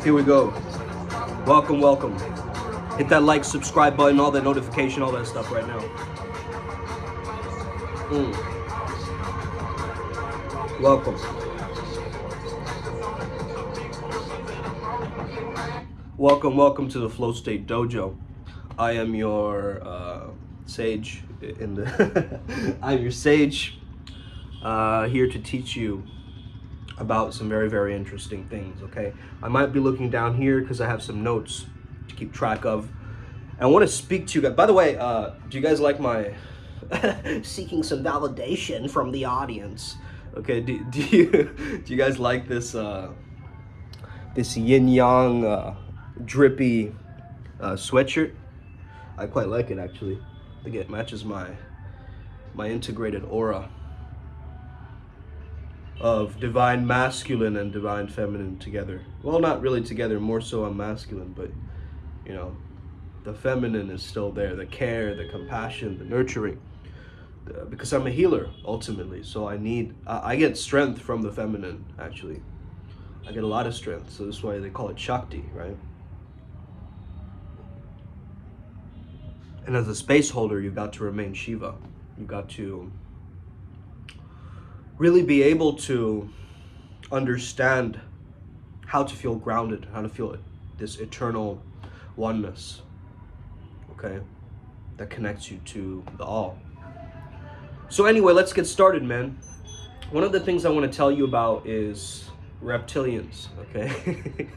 Here we go. Welcome, welcome. Hit that like, subscribe button, all that notification, all that stuff right now. Welcome. Welcome to the Flow State Dojo. I am your sage in the. I'm your sage here to teach you about some very interesting things. Okay, I might be looking down here because I have some notes to keep track of. I want to speak to you guys. By the way, do you guys like my seeking some validation from the audience? Okay, do you guys like this this yin yang drippy sweatshirt? I quite like it actually. I think it matches my integrated aura of divine masculine and divine feminine together. Well, not really together, more so I'm masculine, but you know, the feminine is still there, the care, the compassion, the nurturing, because I'm a healer ultimately. So I get strength from the feminine actually. I get a lot of strength, so that's why they call it Shakti, right? And as a space holder, you've got to remain Shiva. You've got to really be able to understand how to feel grounded, how to feel this eternal oneness, okay, that connects you to the all. So anyway, let's get started, man. One of the things I want to tell you about is reptilians, okay?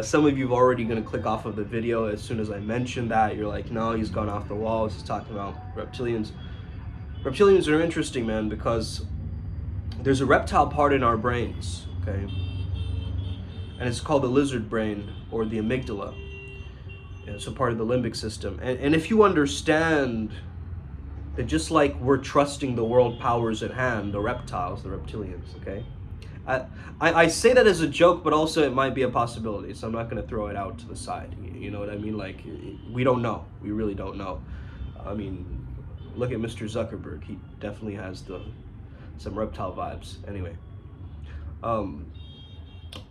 Some of you are already going to click off of the video as soon as I mention that. You're like, no, he's gone off the wall. He's talking about reptilians. Reptilians are interesting, man, because there's a reptile part in our brains, okay? And it's called the lizard brain or the amygdala. And it's a part of the limbic system. And if you understand that just like we're trusting the world powers at hand, the reptiles, the reptilians, okay? I say that as a joke, but also it might be a possibility, so I'm not going to throw it out to the side. You know what I mean? Like, we don't know. We really don't know. I mean, look at Mr. Zuckerberg. He definitely has some reptile vibes. Anyway,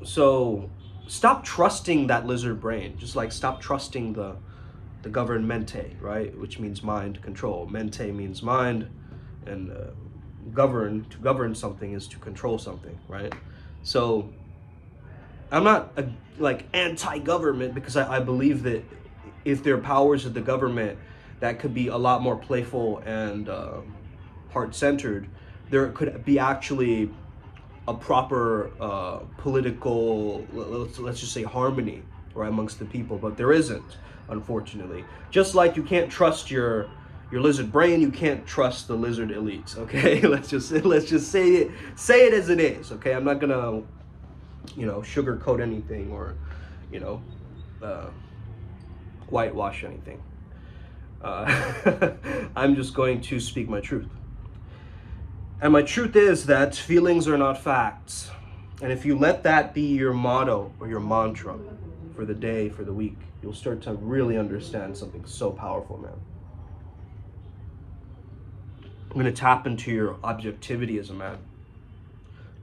so stop trusting that lizard brain. Just like stop trusting the governmente, right? Which means mind control. Mente means mind, and to govern something is to control something, right? So I'm not like anti-government, because I believe that if there are powers of the government that could be a lot more playful and heart-centered, there could be actually a proper political, let's just say, harmony, right, amongst the people. But there isn't, unfortunately. Just like you can't trust your lizard brain, you can't trust the lizard elites. Okay, let's just say it as it is. Okay, I'm not gonna, sugarcoat anything or, whitewash anything. I'm just going to speak my truth. And my truth is that feelings are not facts. And if you let that be your motto or your mantra for the day, for the week, you'll start to really understand something so powerful, man. I'm going to tap into your objectivity as a man.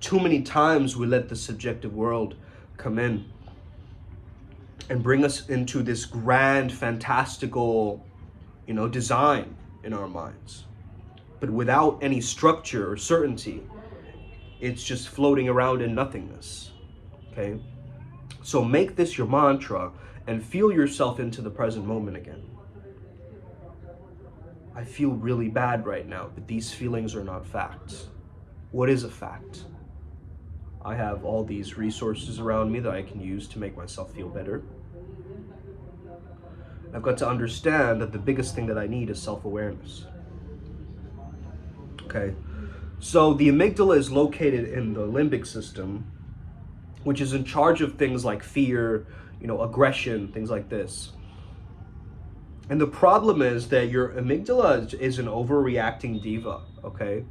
Too many times we let the subjective world come in and bring us into this grand, fantastical, design in our minds. But without any structure or certainty, it's just floating around in nothingness, okay? So make this your mantra and feel yourself into the present moment again. I feel really bad right now, but these feelings are not facts. What is a fact? I have all these resources around me that I can use to make myself feel better. I've got to understand that the biggest thing that I need is self-awareness. Okay, so the amygdala is located in the limbic system, which is in charge of things like fear, aggression, things like this. And the problem is that your amygdala is an overreacting diva, okay?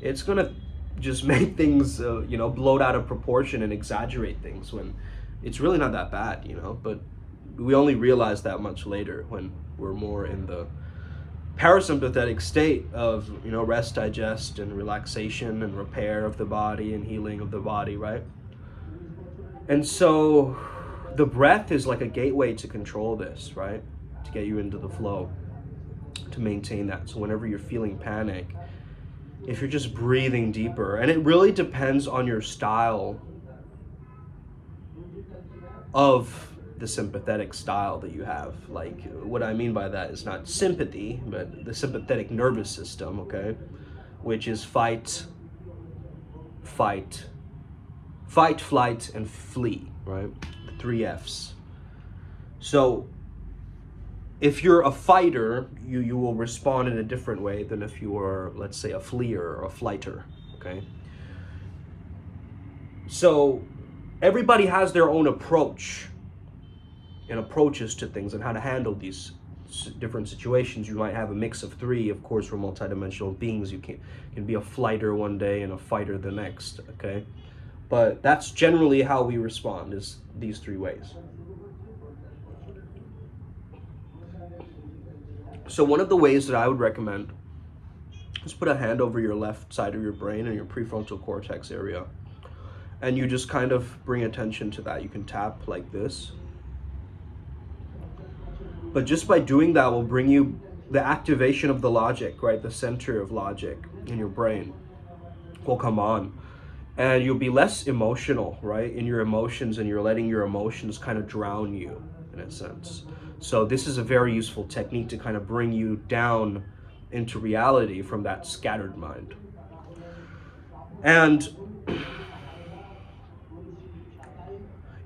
It's gonna just make things, bloat out of proportion and exaggerate things when it's really not that bad, but we only realize that much later when we're more in the parasympathetic state of, rest, digest, and relaxation and repair of the body and healing of the body, right? And so the breath is like a gateway to control this, right? To get you into the flow, to maintain that. So whenever you're feeling panic, if you're just breathing deeper, and it really depends on your style of the sympathetic style that you have. Like, what I mean by that is not sympathy, but the sympathetic nervous system, okay? Which is fight, flight, and flee, right? The 3 F's. So if you're a fighter, you will respond in a different way than if you are, let's say, a fleer or a flighter, okay? So everybody has their own approach and approaches to things and how to handle these different situations. You might have a mix of 3. Of course, we're multidimensional beings. You can be a flighter one day and a fighter the next, okay? But that's generally how we respond, is these 3 ways. So one of the ways that I would recommend is put a hand over your left side of your brain and your prefrontal cortex area. And you just kind of bring attention to that. You can tap like this. But just by doing that will bring you the activation of the logic, right? The center of logic in your brain will come on. And you'll be less emotional, right? In your emotions, and you're letting your emotions kind of drown you, in a sense. So this is a very useful technique to kind of bring you down into reality from that scattered mind. And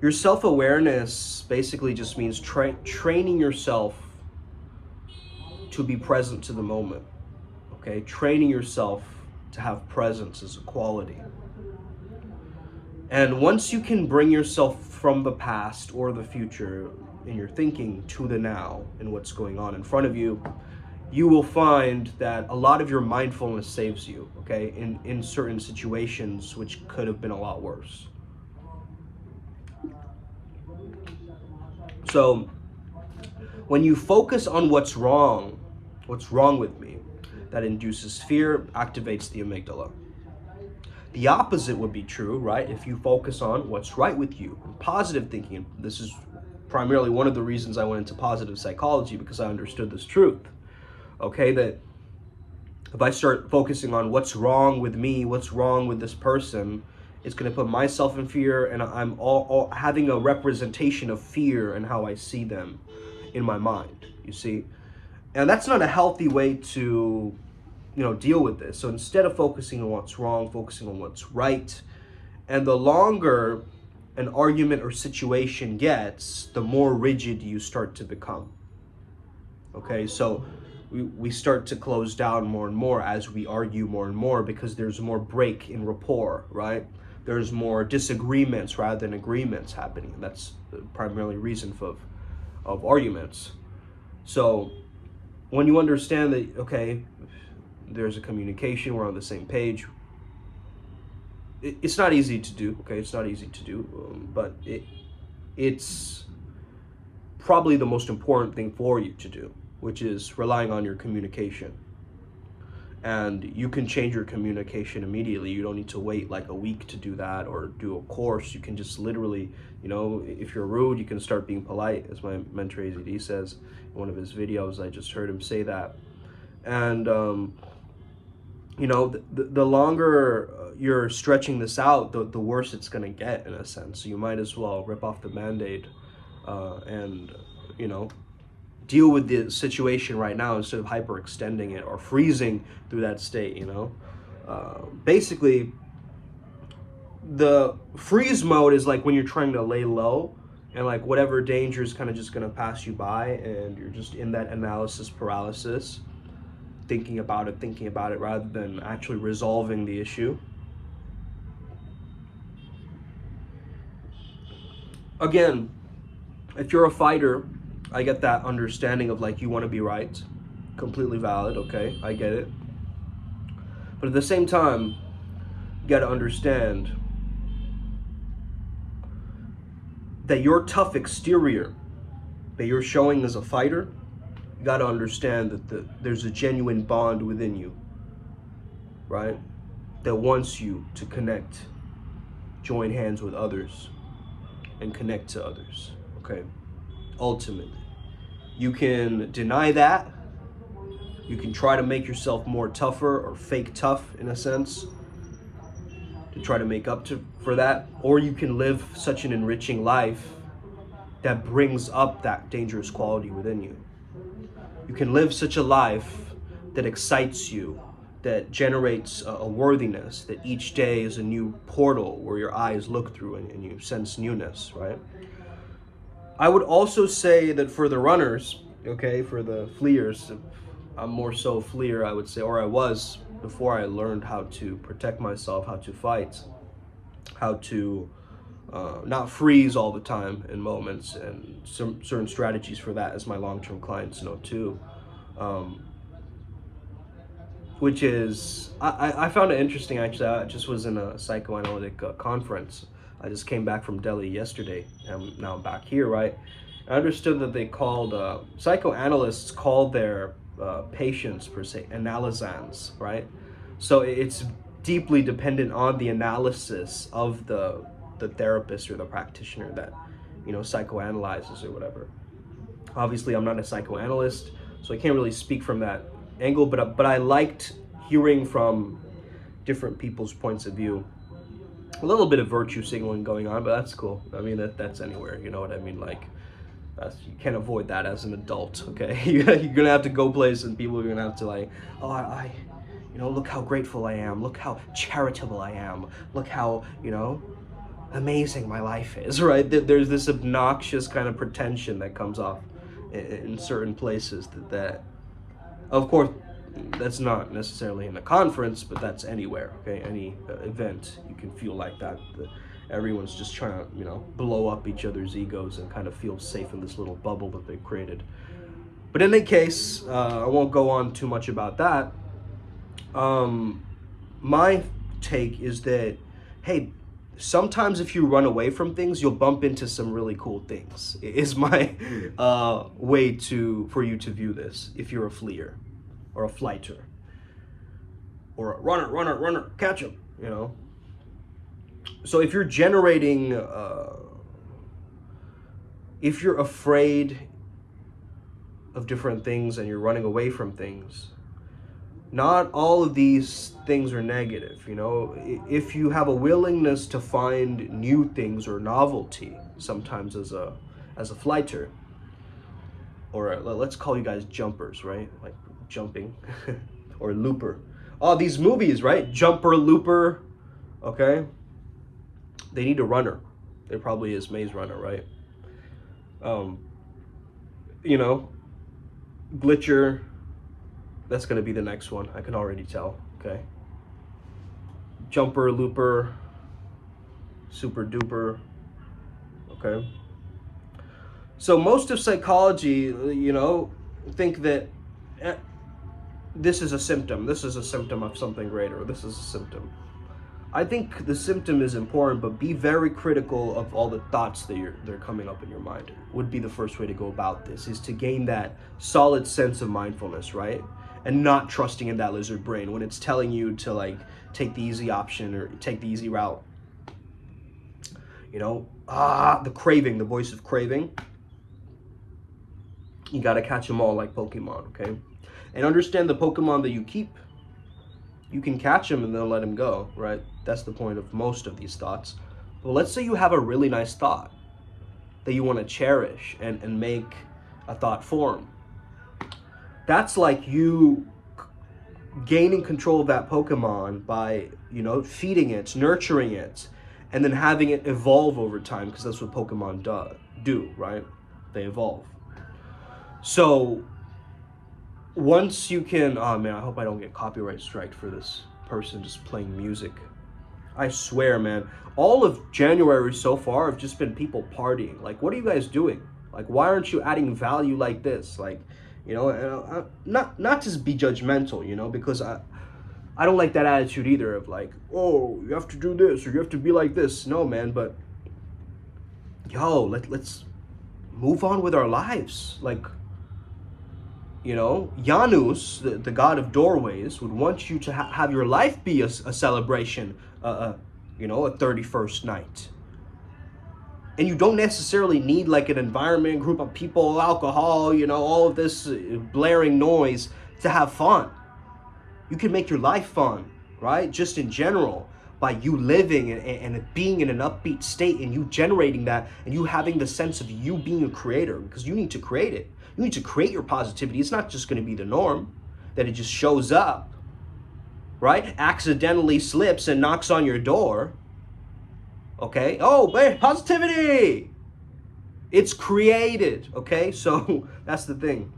your self-awareness basically just means training yourself to be present to the moment, okay? Training yourself to have presence as a quality. And once you can bring yourself from the past or the future in your thinking to the now and what's going on in front of you, you will find that a lot of your mindfulness saves you, okay, in certain situations which could have been a lot worse. So when you focus on what's wrong with me, that induces fear, activates the amygdala. The opposite would be true, right? If you focus on what's right with you, positive thinking. This is primarily one of the reasons I went into positive psychology, because I understood this truth, okay? That if I start focusing on what's wrong with me, what's wrong with this person, it's going to put myself in fear, and I'm all having a representation of fear and how I see them in my mind, you see? And that's not a healthy way to, deal with this. So instead of focusing on what's wrong, focusing on what's right. And the longer an argument or situation gets, the more rigid you start to become. Okay, so we start to close down more and more as we argue more and more, because there's more break in rapport, right? There's more disagreements rather than agreements happening. That's the primary reason of arguments. So when you understand that, okay, there's a communication, we're on the same page, it's not easy to do, okay? It's not easy to do, but it's probably the most important thing for you to do, which is relying on your communication. And you can change your communication immediately. You don't need to wait like a week to do that or do a course. You can just literally, if you're rude, you can start being polite, as my mentor AZD says in one of his videos. I just heard him say that. And, the longer you're stretching this out, the worse it's going to get, in a sense. So you might as well rip off the Band-Aid and, deal with the situation right now instead of hyperextending it or freezing through that state, Basically, the freeze mode is like when you're trying to lay low, and like whatever danger is kind of just going to pass you by, and you're just in that analysis paralysis, thinking about it rather than actually resolving the issue. Again, if you're a fighter, I get that understanding of like you want to be right. Completely valid, okay? I get it. But at the same time, you got to understand that your tough exterior that you're showing as a fighter, you got to understand that there's a genuine bond within you, right? That wants you to connect, join hands with others, and connect to others, okay? Ultimately. You can deny that. You can try to make yourself more tougher or fake tough in a sense to try to make up for that. Or you can live such an enriching life that brings up that dangerous quality within you. You can live such a life that excites you, that generates a worthiness, that each day is a new portal where your eyes look through and you sense newness, right? I would also say that for the runners, okay, for the fleers, I'm more so fleer, I would say, or I was before I learned how to protect myself, how to fight, how to not freeze all the time in moments, and some certain strategies for that, as my long-term clients know too. Which is, I found it interesting actually. I just was in a psychoanalytic conference. I just came back from Delhi yesterday, and now I'm back here, right? I understood that they called, psychoanalysts call their patients, per se, analysans, right? So it's deeply dependent on the analysis of the therapist or the practitioner that, psychoanalyzes or whatever. Obviously, I'm not a psychoanalyst, so I can't really speak from that angle, but I liked hearing from different people's points of view. A little bit of virtue signaling going on, but that's cool. I mean, that's anywhere, you know what I mean? Like, you can't avoid that as an adult, okay? You're gonna have to go places and people are gonna have to like, oh, I look how grateful I am, look how charitable I am, look how, amazing my life is, right? There's this obnoxious kind of pretension that comes off in certain places that of course, that's not necessarily in a conference, but that's anywhere, okay? Any event, you can feel like that. Everyone's just trying to, blow up each other's egos and kind of feel safe in this little bubble that they've created. But in any case, I won't go on too much about that. My take is that, hey, sometimes if you run away from things, you'll bump into some really cool things, is my way for you to view this if you're a fleer or a flighter or a runner, catch him, So if you're generating, if you're afraid of different things and you're running away from things, not all of these things are negative, If you have a willingness to find new things or novelty, sometimes as a flighter, or let's call you guys jumpers, right? Like jumping, or looper. Oh, these movies, right? Jumper, looper, okay? They need a runner. There probably is Maze Runner, right? Glitcher. That's going to be the next one. I can already tell, okay? Jumper, looper, super duper, okay? So most of psychology, think that this is a symptom. This is a symptom of something greater. This is a symptom. I think the symptom is important, but be very critical of all the thoughts that they're coming up in your mind. Would be the first way to go about this, is to gain that solid sense of mindfulness, right? And not trusting in that lizard brain when it's telling you to like take the easy option or take the easy route. The craving, the voice of craving. You gotta catch them all like Pokemon, okay? And understand the Pokemon that you keep, you can catch them and then let them go, right? That's the point of most of these thoughts. But let's say you have a really nice thought that you want to cherish and make a thought form. That's like you gaining control of that Pokemon by, feeding it, nurturing it, and then having it evolve over time, because that's what Pokemon do, right? They evolve. So once you can, oh man, I hope I don't get copyright striked for this person just playing music. I swear, man, all of January so far have just been people partying. Like, what are you guys doing? Like, why aren't you adding value like this? Like, not to be judgmental, because I don't like that attitude either of like, oh, you have to do this or you have to be like this. No, man, but let's move on with our lives. Like, Janus, the god of doorways, would want you to have your life be a celebration, a 31st night. And you don't necessarily need like an environment, group of people, alcohol, you know, all of this blaring noise to have fun. You can make your life fun, right? Just in general, by you living and being in an upbeat state, and you generating that, and you having the sense of you being a creator, because you need to create it. You need to create your positivity. It's not just going to be the norm, that it just shows up, right? Accidentally slips and knocks on your door. Okay? Oh, man, positivity! It's created, okay? So that's the thing.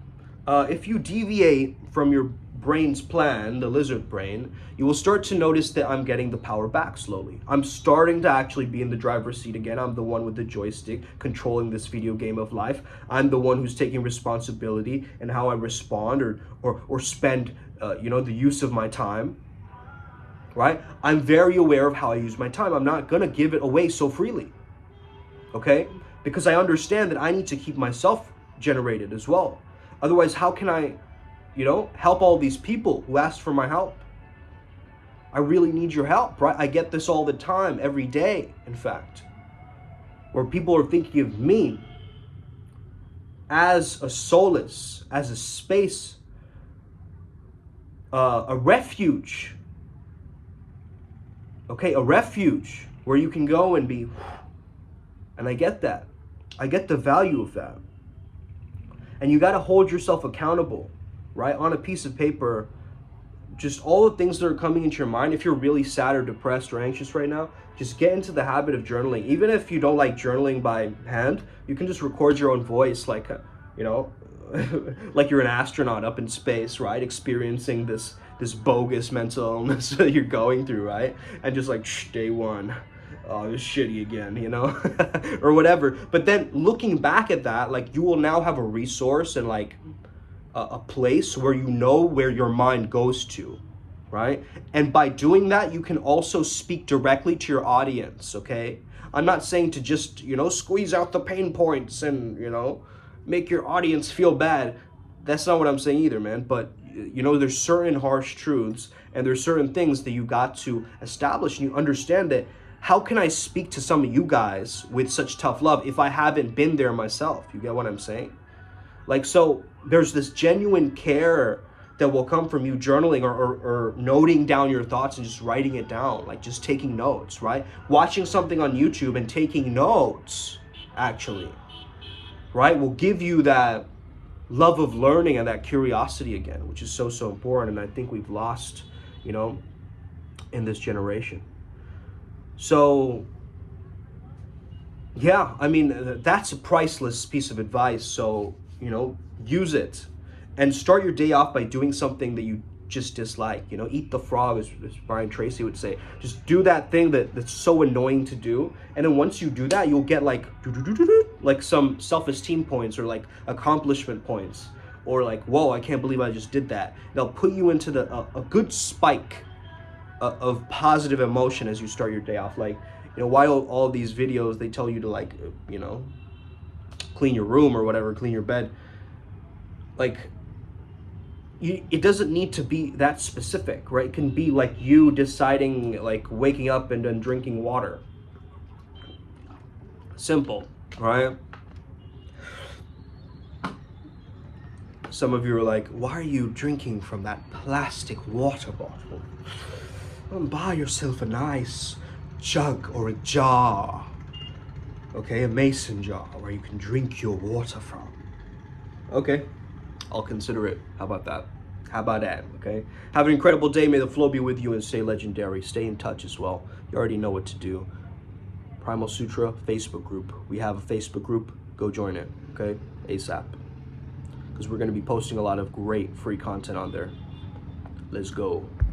If you deviate from your brain's plan, the lizard brain, you will start to notice that I'm getting the power back slowly. I'm starting to actually be in the driver's seat again. I'm the one with the joystick controlling this video game of life. I'm the one who's taking responsibility in how I respond or spend the use of my time. Right? I'm very aware of how I use my time. I'm not gonna give it away so freely. Okay? Because I understand that I need to keep myself generated as well. Otherwise, how can I, help all these people who asked for my help? I really need your help, right? I get this all the time, every day, in fact, where people are thinking of me as a solace, as a space, a refuge. Okay, a refuge where you can go and be, and I get that. I get the value of that. And you got to hold yourself accountable, right? On a piece of paper, just all the things that are coming into your mind. If you're really sad or depressed or anxious right now, just get into the habit of journaling. Even if you don't like journaling by hand, you can just record your own voice, like, like you're an astronaut up in space, right? Experiencing this bogus mental illness that you're going through, right? And just like, day one, oh, it's shitty again, or whatever. But then looking back at that, like, you will now have a resource and like a place where you know where your mind goes to, right? And by doing that, you can also speak directly to your audience, okay? I'm not saying to just, squeeze out the pain points and, make your audience feel bad. That's not what I'm saying either, man. But, there's certain harsh truths and there's certain things that you got to establish, and you understand that. How can I speak to some of you guys with such tough love if I haven't been there myself? You get what I'm saying? Like, so there's this genuine care that will come from you journaling or noting down your thoughts and just writing it down, like just taking notes, right? Watching something on YouTube and taking notes, actually, right, will give you that love of learning and that curiosity again, which is so, so important. And I think we've lost, in this generation. So, yeah, I mean, that's a priceless piece of advice. So, use it and start your day off by doing something that you just dislike. Eat the frog, as Brian Tracy would say. Just do that thing that's so annoying to do. And then once you do that, you'll get like some self-esteem points or like accomplishment points, or like, whoa, I can't believe I just did that. They'll put you into a good spike of positive emotion as you start your day off. Like, while all these videos, they tell you to like, clean your room or whatever, clean your bed. Like, it doesn't need to be that specific, right? It can be like you deciding, like waking up and then drinking water. Simple, right? Some of you are like, why are you drinking from that plastic water bottle? Buy yourself a nice jug or a jar, okay, a mason jar where you can drink your water from. Okay, I'll consider it. How about that? Okay, have an incredible day. May the flow be with you and stay legendary. Stay in touch as well. You already know what to do. Primal Sutra Facebook group. We have a Facebook group. Go join it, okay, ASAP, because we're going to be posting a lot of great free content on there. Let's go.